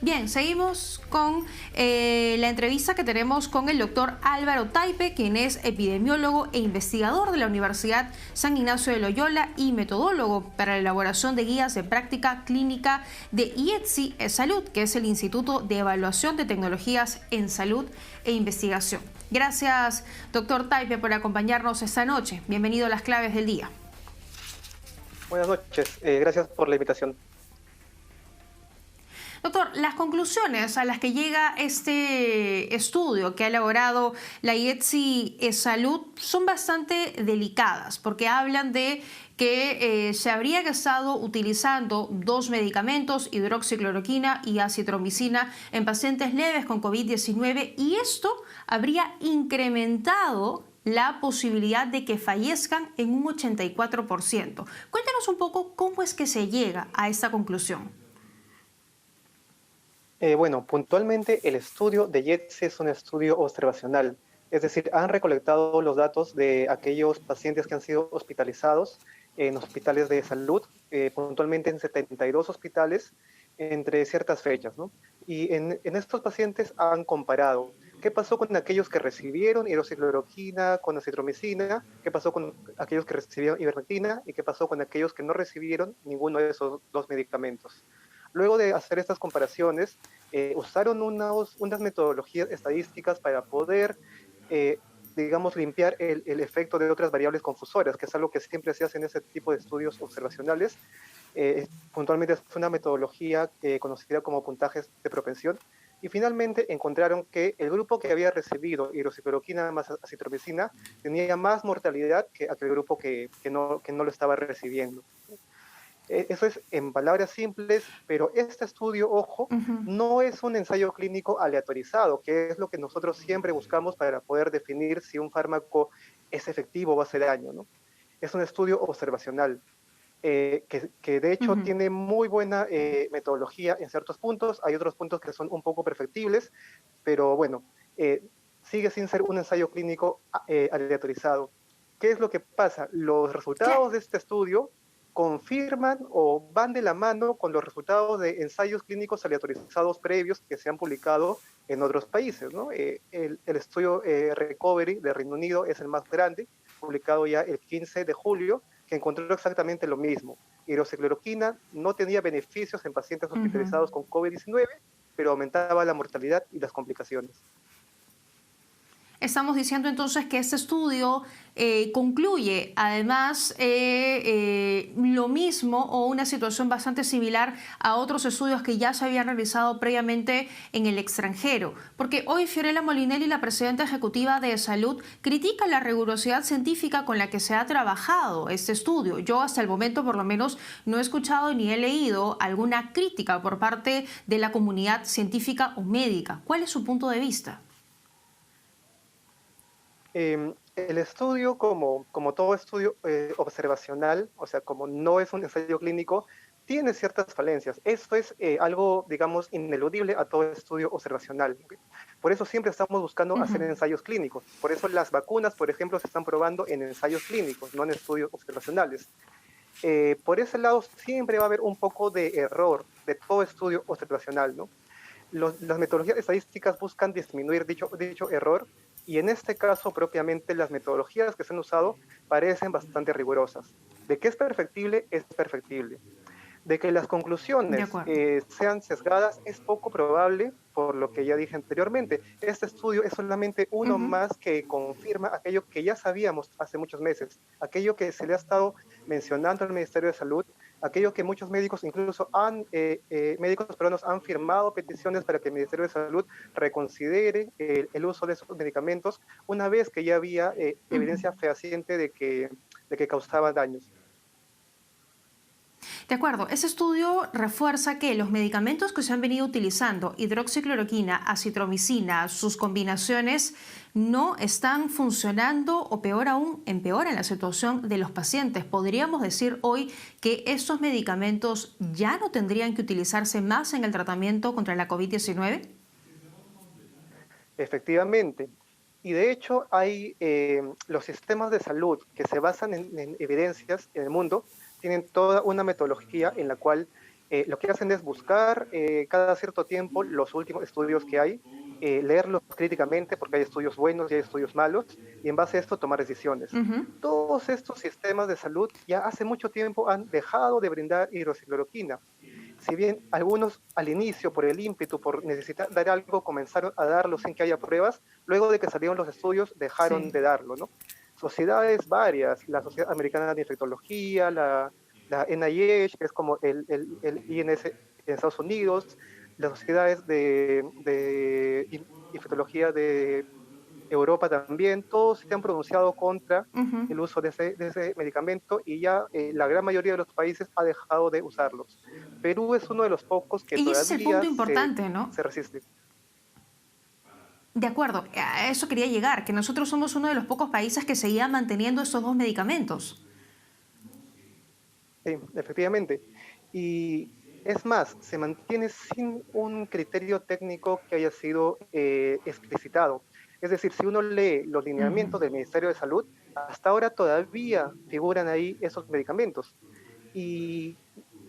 Bien, seguimos con la entrevista que tenemos con el doctor Álvaro Taipe, quien es epidemiólogo e investigador de la Universidad San Ignacio de Loyola y metodólogo para la elaboración de guías de práctica clínica de IETSI Salud, que es el Instituto de Evaluación de Tecnologías en Salud e Investigación. Gracias, doctor Taipe, por acompañarnos esta noche. Bienvenido a Las Claves del Día. Buenas noches, gracias por la invitación. Doctor, las conclusiones a las que llega este estudio que ha elaborado la IETSI Salud son bastante delicadas porque hablan de que se habría estado utilizando dos medicamentos, hidroxicloroquina y acitromicina, en pacientes leves con COVID-19 y esto habría incrementado la posibilidad de que fallezcan en un 84%. Cuéntanos un poco cómo es que se llega a esta conclusión. Bueno, puntualmente el estudio de IETSI es un estudio observacional, es decir, han recolectado los datos de aquellos pacientes que han sido hospitalizados en hospitales de salud, puntualmente en 72 hospitales entre ciertas fechas, ¿no? Y en estos pacientes han comparado qué pasó con aquellos que recibieron hidroxicloroquina con acitromicina, qué pasó con aquellos que recibieron ivermectina y qué pasó con aquellos que no recibieron ninguno de esos dos medicamentos. Luego de hacer estas comparaciones, usaron unas metodologías estadísticas para poder, digamos, limpiar el efecto de otras variables confusoras, que es algo que siempre se hace en ese tipo de estudios observacionales. Puntualmente es una metodología conocida como puntajes de propensión. Y finalmente encontraron que el grupo que había recibido hidroxicloroquina más acitromicina tenía más mortalidad que aquel grupo que no lo estaba recibiendo. Eso es en palabras simples, pero este estudio, ojo, no es un ensayo clínico aleatorizado, que es lo que nosotros siempre buscamos para poder definir si un fármaco es efectivo o hace daño, ¿no? Es un estudio observacional, que de hecho tiene muy buena metodología en ciertos puntos, hay otros puntos que son un poco perfectibles, pero bueno, sigue sin ser un ensayo clínico aleatorizado. ¿Qué es lo que pasa? Los resultados de este estudio confirman o van de la mano con los resultados de ensayos clínicos aleatorizados previos que se han publicado en otros países, ¿no? El estudio Recovery de Reino Unido es el más grande, publicado ya el 15 de julio, que encontró exactamente lo mismo. Hidroxicloroquina no tenía beneficios en pacientes hospitalizados con COVID-19, pero aumentaba la mortalidad y las complicaciones. Estamos diciendo entonces que este estudio concluye además lo mismo o una situación bastante similar a otros estudios que ya se habían realizado previamente en el extranjero. Porque hoy Fiorella Molinelli, la presidenta ejecutiva de Salud, critica la rigurosidad científica con la que se ha trabajado este estudio. Yo hasta el momento por lo menos no he escuchado ni he leído alguna crítica por parte de la comunidad científica o médica. ¿Cuál es su punto de vista? El estudio, como todo estudio observacional, o sea, como no es un ensayo clínico, tiene ciertas falencias. Eso es algo, digamos, ineludible a todo estudio observacional. ¿Okay? Por eso siempre estamos buscando hacer ensayos clínicos. Por eso las vacunas, por ejemplo, se están probando en ensayos clínicos, no en estudios observacionales. Por ese lado, siempre va a haber un poco de error de todo estudio observacional, ¿no? Las metodologías estadísticas buscan disminuir dicho error, y en este caso propiamente las metodologías que se han usado parecen bastante rigurosas. De que es perfectible. De que las conclusiones sean sesgadas es poco probable, por lo que ya dije anteriormente. Este estudio es solamente uno más que confirma aquello que ya sabíamos hace muchos meses, aquello que se le ha estado mencionando al Ministerio de Salud, aquello que muchos médicos, incluso médicos peruanos, han firmado peticiones para que el Ministerio de Salud reconsidere el uso de esos medicamentos una vez que ya había evidencia fehaciente de que causaban daños. De acuerdo, ese estudio refuerza que los medicamentos que se han venido utilizando, hidroxicloroquina, acitromicina, sus combinaciones, no están funcionando o peor aún, empeoran la situación de los pacientes. ¿Podríamos decir hoy que estos medicamentos ya no tendrían que utilizarse más en el tratamiento contra la COVID-19? Efectivamente. Y de hecho hay los sistemas de salud que se basan en evidencias en el mundo, tienen toda una metodología en la cual Lo que hacen es buscar cada cierto tiempo los últimos estudios que hay, leerlos críticamente porque hay estudios buenos y hay estudios malos, y en base a esto tomar decisiones. Ujú. Todos estos sistemas de salud ya hace mucho tiempo han dejado de brindar hidroxicloroquina. Si bien algunos al inicio, por el ímpetu, por necesitar dar algo, comenzaron a darlo sin que haya pruebas, luego de que salieron los estudios dejaron Sí. de darlo, ¿no? Sociedades varias, la Sociedad Americana de Infectología, la NIH, que es como el INS en Estados Unidos, las sociedades de infectología de Europa también, todos se han pronunciado contra Ujú. el uso de ese medicamento y ya la gran mayoría de los países ha dejado de usarlos. Perú es uno de los pocos que Y ese es el todavía punto importante, ¿no? se resiste. De acuerdo, a eso quería llegar, que nosotros somos uno de los pocos países que seguía manteniendo estos dos medicamentos. Sí, efectivamente. Y es más, se mantiene sin un criterio técnico que haya sido explicitado. Es decir, si uno lee los Ujú. lineamientos del Ministerio de Salud, hasta ahora todavía figuran ahí esos medicamentos. Y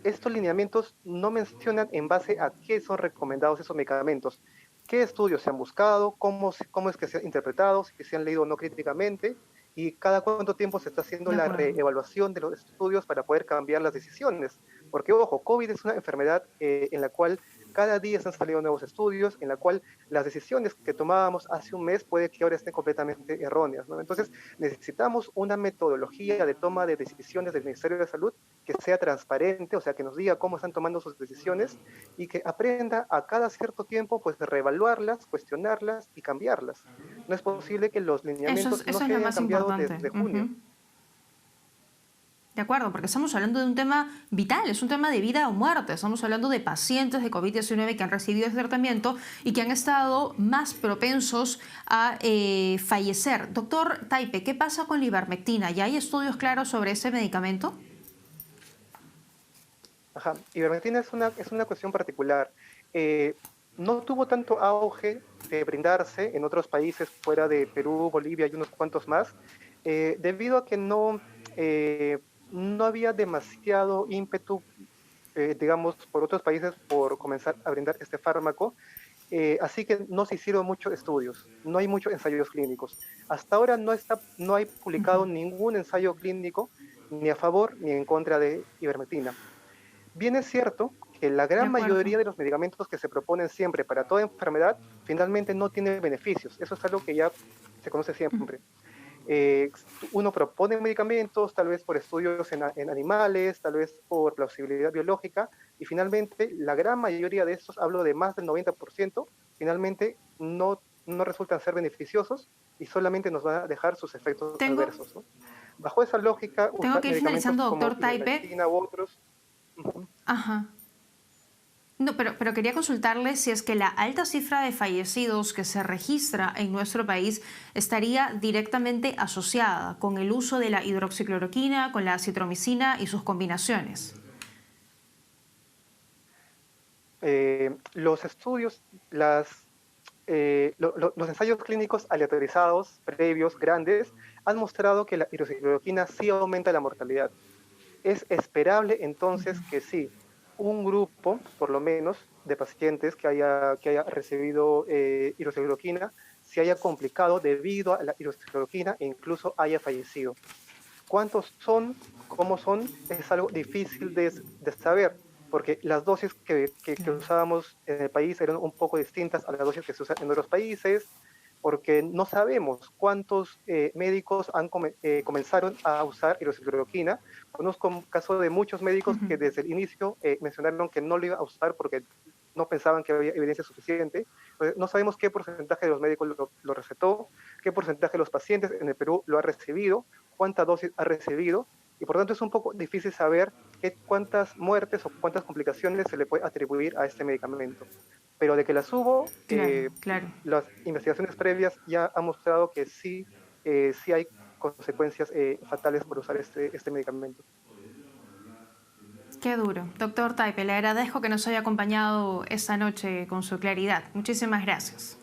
estos lineamientos no mencionan en base a qué son recomendados esos medicamentos, qué estudios se han buscado, cómo es que se han interpretado, si se han leído o no críticamente, y cada cuánto tiempo se está haciendo De la acuerdo. reevaluación de los estudios para poder cambiar las decisiones. Porque, ojo, COVID es una enfermedad en la cual cada día están saliendo nuevos estudios, en la cual las decisiones que tomábamos hace un mes puede que ahora estén completamente erróneas, ¿no? Entonces, necesitamos una metodología de toma de decisiones del Ministerio de Salud que sea transparente, o sea, que nos diga cómo están tomando sus decisiones y que aprenda a cada cierto tiempo, pues, reevaluarlas, cuestionarlas y cambiarlas. No es posible que los lineamientos no Eso es se lo hayan más cambiado importante. desde junio. Ujú. De acuerdo, porque estamos hablando de un tema vital, es un tema de vida o muerte. Estamos hablando de pacientes de COVID-19 que han recibido ese tratamiento y que han estado más propensos a fallecer. Doctor Taipe, ¿qué pasa con la ivermectina? ¿Ya hay estudios claros sobre ese medicamento? Ajá. Ivermectina es una cuestión particular. Eh, no tuvo tanto auge de brindarse en otros países fuera de Perú, Bolivia y unos cuantos más, debido a que eh, no había demasiado ímpetu, digamos, por otros países por comenzar a brindar este fármaco. Así que no se hicieron muchos estudios, no hay muchos ensayos clínicos. Hasta ahora no hay publicado Ujú. ningún ensayo clínico ni a favor ni en contra de ivermectina. Bien es cierto que la De gran acuerdo. mayoría de los medicamentos que se proponen siempre para toda enfermedad finalmente no tienen beneficios. Eso es algo que ya se conoce Ujú. siempre. Eh, Uno propone medicamentos, tal vez por estudios en animales, tal vez por plausibilidad biológica, y finalmente la gran mayoría de estos, hablo de más del 90%, finalmente no resultan ser beneficiosos y solamente nos van a dejar sus efectos Tengo, adversos, ¿no? Bajo esa lógica, tengo usar que ir medicamentos finalizando, como doctor Taipe. ivermectina u otros. Uh-huh. Ajá. No, pero quería consultarle si es que la alta cifra de fallecidos que se registra en nuestro país estaría directamente asociada con el uso de la hidroxicloroquina, con la acitromicina y sus combinaciones. Los estudios, los ensayos clínicos aleatorizados, previos, grandes, han mostrado que la hidroxicloroquina sí aumenta la mortalidad. Es esperable entonces que sí, un grupo, por lo menos, de pacientes que haya recibido hidroxicloroquina se haya complicado debido a la hidroxicloroquina e incluso haya fallecido. ¿Cuántos son? ¿Cómo son? Es algo difícil de saber, porque las dosis que Claro. usábamos en el país eran un poco distintas a las dosis que se usan en otros países, porque no sabemos cuántos médicos comenzaron a usar hidroxicloroquina. Conozco un caso de muchos médicos Ujú. que desde el inicio mencionaron que no lo iban a usar porque no pensaban que había evidencia suficiente. Entonces, no sabemos qué porcentaje de los médicos lo recetó, qué porcentaje de los pacientes en el Perú lo ha recibido, cuánta dosis ha recibido, y por tanto es un poco difícil saber cuántas muertes o cuántas complicaciones se le puede atribuir a este medicamento. Pero de que las hubo, Claro, claro. las investigaciones previas ya han mostrado que sí hay consecuencias fatales por usar este medicamento. Qué duro. Doctor Taipe, le agradezco que nos haya acompañado esta noche con su claridad. Muchísimas gracias.